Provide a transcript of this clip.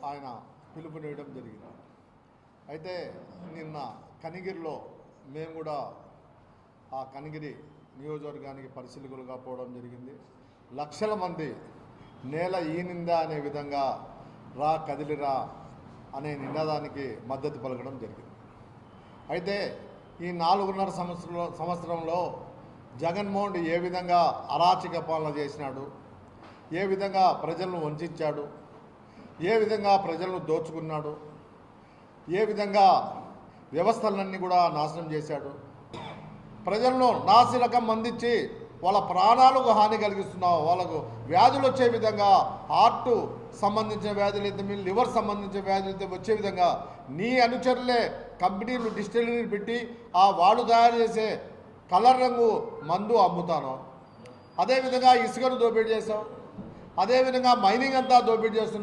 ఆయన పిలుపునివ్వడం జరిగింది. అయితే నిన్న కనిగిరిలో మేము కూడా ఆ కనిగిరి నియోజకవర్గానికి పరిశీలకులుగా పోవడం జరిగింది. లక్షల మంది నేల ఈనిందా అనే విధంగా రా కదిలిరా అనే నినాదానికి మద్దతు పలకడం జరిగింది. అయితే ఈ 4.5 సంవత్సరంలో జగన్మోహన్ ఏ విధంగా అరాచక పాలన చేసినాడు, ఏ విధంగా ప్రజలను వంచాడు, ఏ విధంగా ప్రజలను దోచుకున్నాడు, ఏ విధంగా వ్యవస్థలన్నీ కూడా నాశనం చేశాడు, ప్రజలను నాసిరకం అందించి వాళ్ళ ప్రాణాలకు హాని కలిగిస్తున్నావు, వాళ్ళకు వ్యాధులు వచ్చే విధంగా హార్ట్ సంబంధించిన వ్యాధులు అయితే లివర్ సంబంధించిన వ్యాధులు అయితే వచ్చే విధంగా నీ అనుచరులే కంపెనీలు డిస్టిలరీలు పెట్టి ఆ వాళ్ళు తయారు చేసే కలర్ రంగు మందు అమ్ముతాను. అదేవిధంగా ఇసుకను దోపిడీ చేసావు, అదేవిధంగా మైనింగ్ అంతా దోపిడీ చేస్తున్నావు.